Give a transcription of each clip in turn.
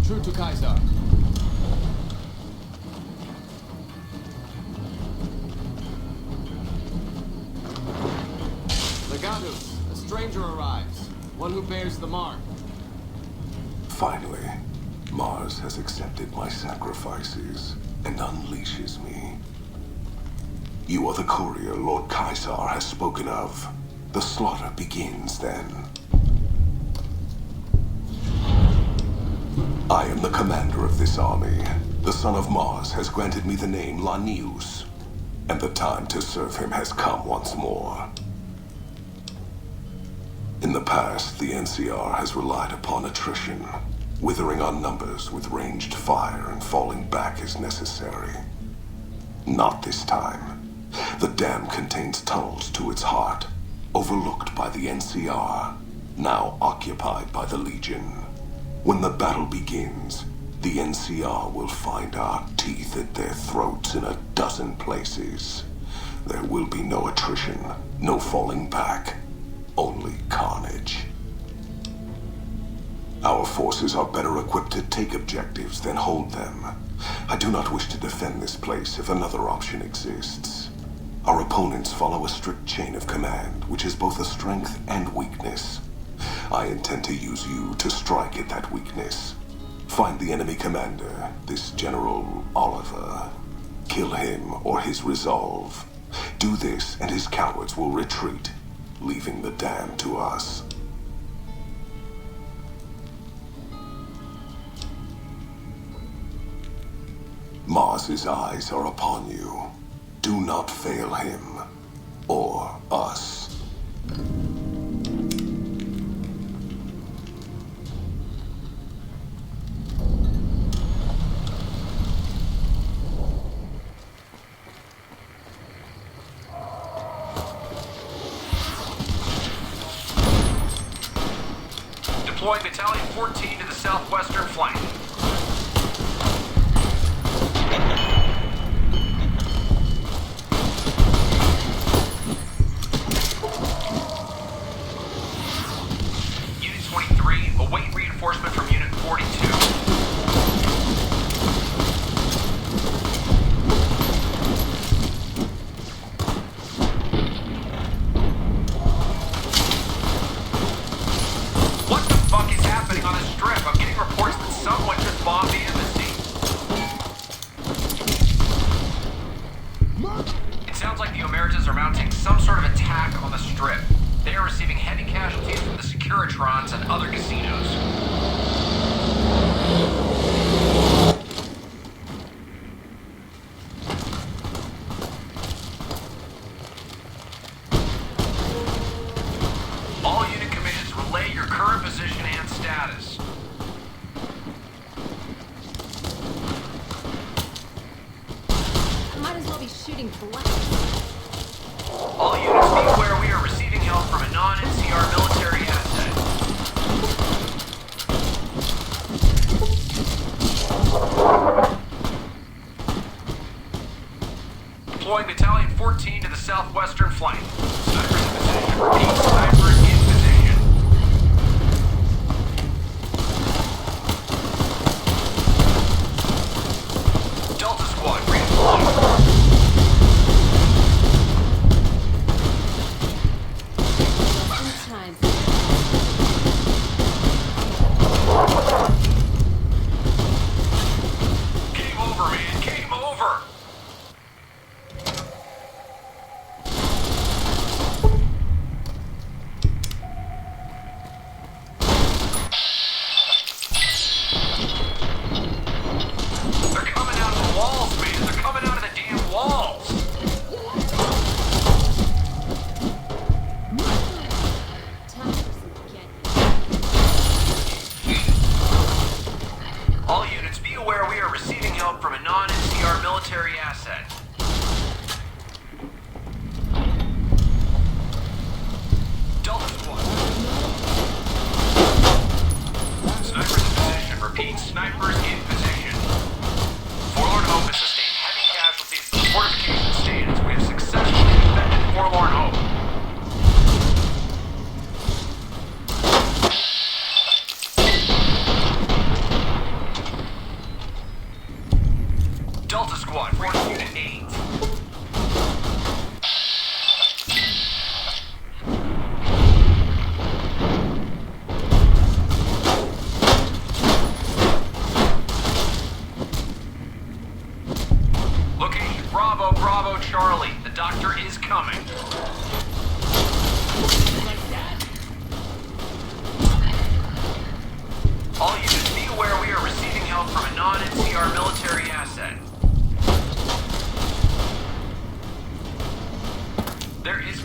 True to Kaiser. Legatus, a stranger arrives. One who bears the mark. Finally, Mars has accepted my sacrifices and unleashes me. You are the courier Lord Kaiser has spoken of. The slaughter begins then. I am the commander of this army. The son of Mars has granted me the name Lanius, and the time to serve him has come once more. In the past, the NCR has relied upon attrition, withering our numbers with ranged fire and falling back as necessary. Not this time. The dam contains tunnels to its heart, overlooked by the NCR, now occupied by the Legion. When the battle begins, the NCR will find our teeth at their throats in a dozen places. There will be no attrition, no falling back, only carnage. Our forces are better equipped to take objectives than hold them. I do not wish to defend this place if another option exists. Our opponents follow a strict chain of command, which is both a strength and weakness. I intend to use you to strike at that weakness. Find the enemy commander, this General Oliver. Kill him or his resolve. Do this and his cowards will retreat, leaving the dam to us. Mars's eyes are upon you. Do not fail him, or us. Deploy Battalion 14 to the southwestern flank. Unit 23, await reinforcement from Unit 42. What the fuck is happening on a strip? I'm getting reports that someone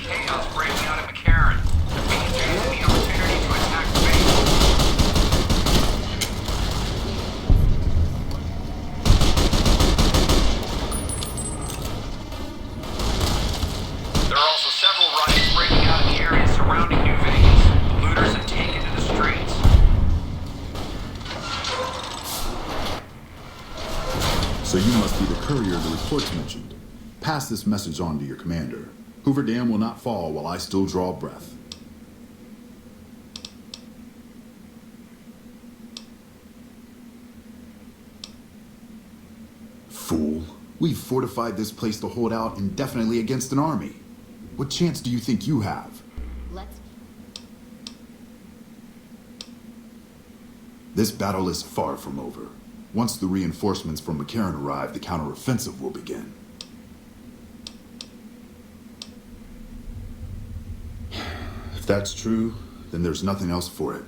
chaos breaking out at McCarran. Defeat gives me the opportunity to attack Veni. There are also several riots breaking out in the area surrounding New Vegas. Looters have taken to the streets. So you must be the courier the reports mentioned. Pass this message on to your commander. Hoover Dam will not fall while I still draw breath. Fool. We've fortified this place to hold out indefinitely against an army. What chance do you think you have? This battle is far from over. Once the reinforcements from McCarran arrive, the counteroffensive will begin. If that's true, then there's nothing else for it.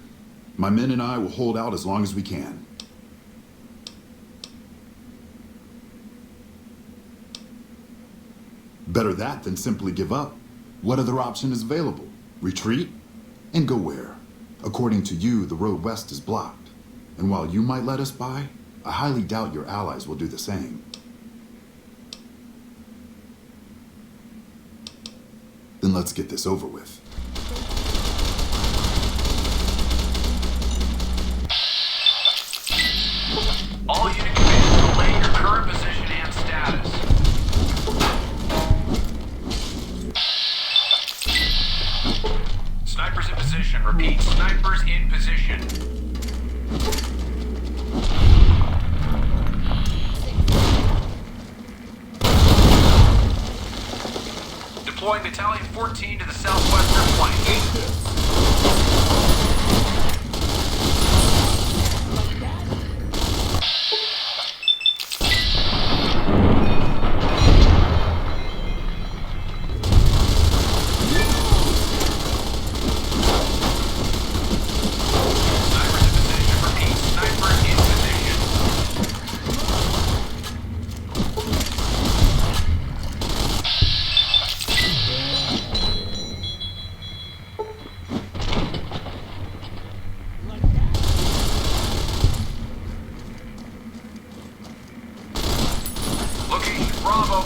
My men and I will hold out as long as we can. Better that than simply give up. What other option is available? Retreat? And go where? According to you, the road west is blocked. And while you might let us by, I highly doubt your allies will do the same. Then let's get this over with. All unit commanders relay your current position and status. Snipers in position. Repeat, snipers in position. Deploying Battalion 14 to the southwestern flank.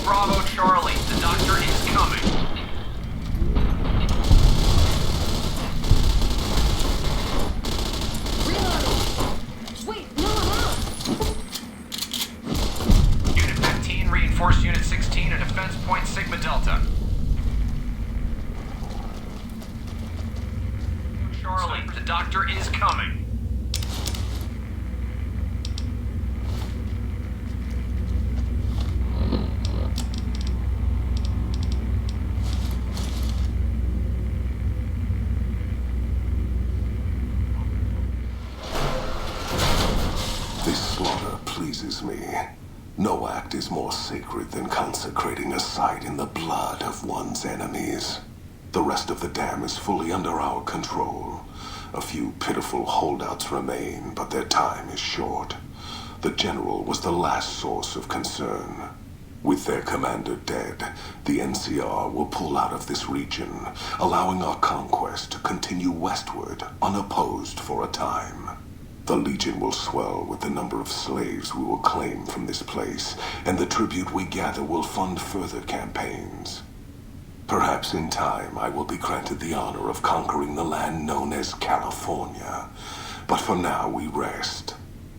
Bravo, Charlie. The doctor is coming. Reloading. Wait, no, I'm out. Unit 15, reinforce Unit 16 at defense point Sigma Delta. Charlie, the doctor is coming. This slaughter pleases me. No act is more sacred than consecrating a site in the blood of one's enemies. The rest of the dam is fully under our control. A few pitiful holdouts remain, but their time is short. The general was the last source of concern. With their commander dead, the NCR will pull out of this region, allowing our conquest to continue westward unopposed for a time. The Legion will swell with the number of slaves we will claim from this place, and the tribute we gather will fund further campaigns. Perhaps in time I will be granted the honor of conquering the land known as California. But for now we rest.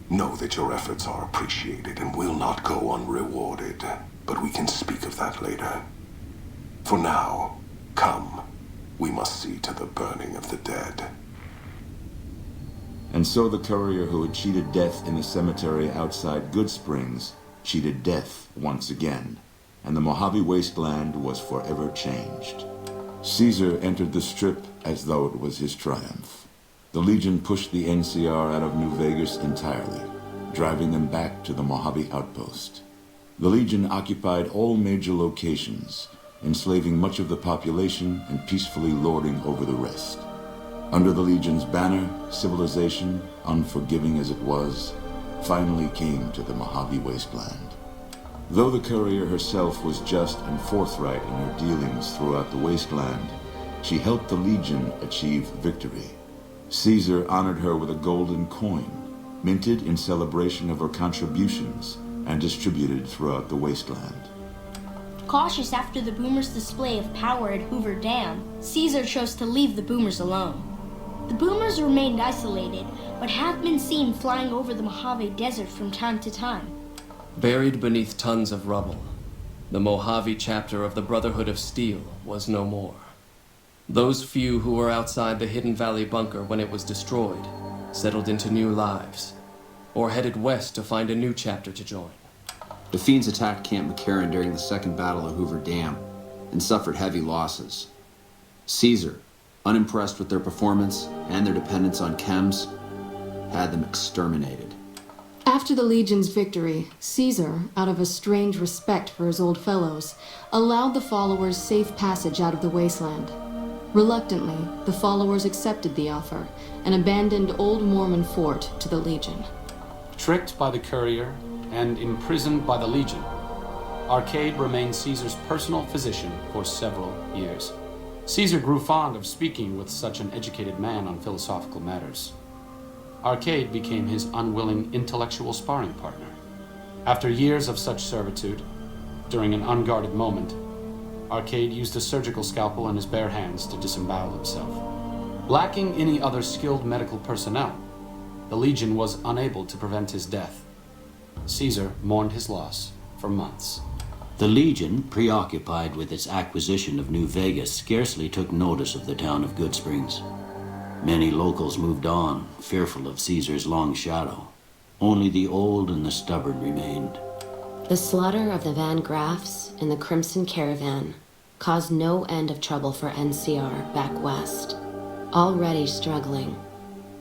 Know that your efforts are appreciated and will not go unrewarded, but we can speak of that later. For now, come. We must see to the burning of the dead. And so the courier who had cheated death in the cemetery outside Good Springs cheated death once again, and the Mojave wasteland was forever changed. Caesar entered the Strip as though it was his triumph. The Legion pushed the NCR out of New Vegas entirely, driving them back to the Mojave outpost. The Legion occupied all major locations, enslaving much of the population and peacefully lording over the rest. Under the Legion's banner, civilization, unforgiving as it was, finally came to the Mojave wasteland. Though the courier herself was just and forthright in her dealings throughout the wasteland, she helped the Legion achieve victory. Caesar honored her with a golden coin, minted in celebration of her contributions and distributed throughout the wasteland. Cautious after the Boomers' display of power at Hoover Dam, Caesar chose to leave the Boomers alone. The Boomers remained isolated, but have been seen flying over the Mojave Desert from time to time. Buried beneath tons of rubble, the Mojave chapter of the Brotherhood of Steel was no more. Those few who were outside the Hidden Valley bunker when it was destroyed settled into new lives, or headed west to find a new chapter to join. The Fiends attacked Camp McCarran during the Second Battle of Hoover Dam and suffered heavy losses. Caesar, unimpressed with their performance and their dependence on chems, had them exterminated. After the Legion's victory, Caesar, out of a strange respect for his old fellows, allowed the followers safe passage out of the wasteland. Reluctantly, the followers accepted the offer and abandoned Old Mormon Fort to the Legion. Tricked by the courier and imprisoned by the Legion, Arcade remained Caesar's personal physician for several years. Caesar grew fond of speaking with such an educated man on philosophical matters. Arcade became his unwilling intellectual sparring partner. After years of such servitude, during an unguarded moment, Arcade used a surgical scalpel in his bare hands to disembowel himself. Lacking any other skilled medical personnel, the Legion was unable to prevent his death. Caesar mourned his loss for months. The Legion, preoccupied with its acquisition of New Vegas, scarcely took notice of the town of Good Springs. Many locals moved on, fearful of Caesar's long shadow. Only the old and the stubborn remained. The slaughter of the Van Graffs and the Crimson Caravan caused no end of trouble for NCR back west. Already struggling,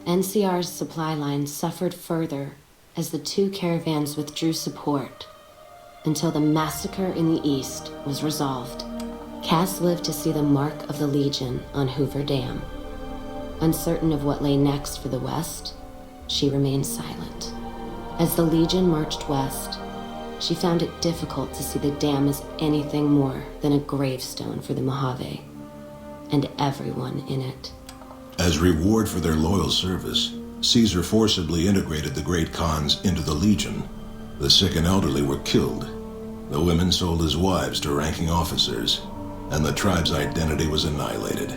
NCR's supply line suffered further as the two caravans withdrew support until the massacre in the east was resolved. Cass lived to see the mark of the Legion on Hoover Dam. Uncertain of what lay next for the west, she remained silent. As the Legion marched west, she found it difficult to see the dam as anything more than a gravestone for the Mojave and everyone in it. As reward for their loyal service, Caesar forcibly integrated the great Khans into the Legion. The sick and elderly were killed. The women sold as wives to ranking officers, and the tribe's identity was annihilated.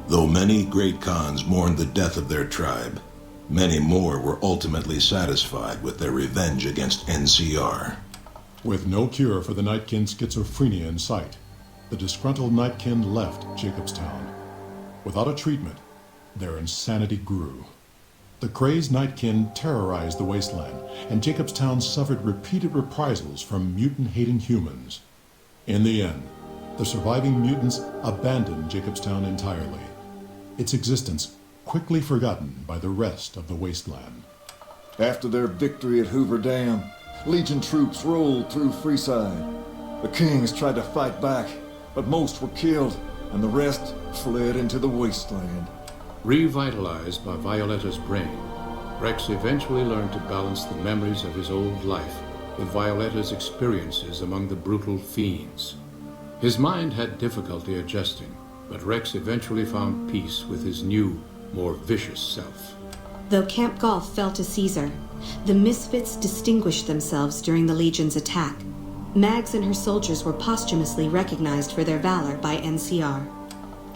Though many great Khans mourned the death of their tribe, many more were ultimately satisfied with their revenge against NCR. With no cure for the Nightkin's schizophrenia in sight, the disgruntled Nightkin left Jacobstown. Without a treatment, their insanity grew. The crazed Nightkin terrorized the wasteland, and Jacobstown suffered repeated reprisals from mutant-hating humans. In the end, the surviving mutants abandoned Jacobstown entirely, its existence quickly forgotten by the rest of the wasteland. After their victory at Hoover Dam, Legion troops rolled through Freeside. The Kings tried to fight back, but most were killed, and the rest fled into the wasteland. Revitalized by Violetta's brain, Rex eventually learned to balance the memories of his old life with Violetta's experiences among the brutal fiends. His mind had difficulty adjusting, but Rex eventually found peace with his new, more vicious self. Though Camp Golf fell to Caesar, the Misfits distinguished themselves during the Legion's attack. Mags and her soldiers were posthumously recognized for their valor by NCR.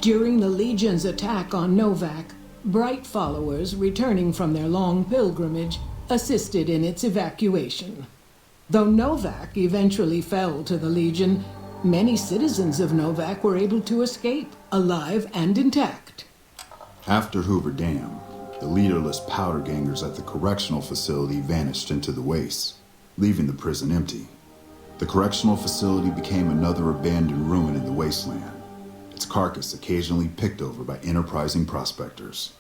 During the Legion's attack on Novak, Bright followers returning from their long pilgrimage assisted in its evacuation. Though Novak eventually fell to the Legion, many citizens of Novak were able to escape, alive and intact. After Hoover Dam, the leaderless powder gangers at the correctional facility vanished into the wastes, leaving the prison empty. The correctional facility became another abandoned ruin in the wasteland, its carcass occasionally picked over by enterprising prospectors.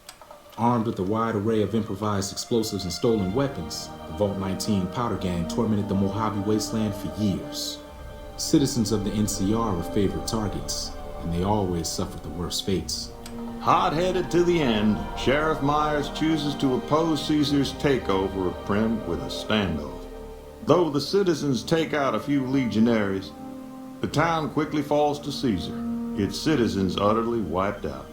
Armed with a wide array of improvised explosives and stolen weapons, the Vault 19 powder gang tormented the Mojave wasteland for years. Citizens of the NCR were favorite targets, and they always suffered the worst fates. Hot-headed to the end, Sheriff Myers chooses to oppose Caesar's takeover of Prim with a standoff. Though the citizens take out a few legionaries, the town quickly falls to Caesar, its citizens utterly wiped out.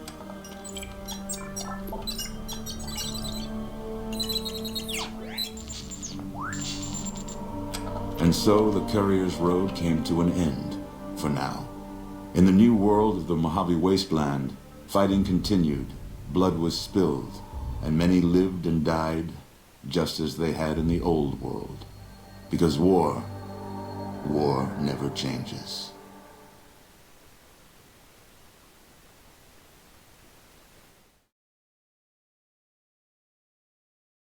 And so the courier's road came to an end, for now. In the new world of the Mojave Wasteland, fighting continued, blood was spilled, and many lived and died just as they had in the old world. Because war never changes.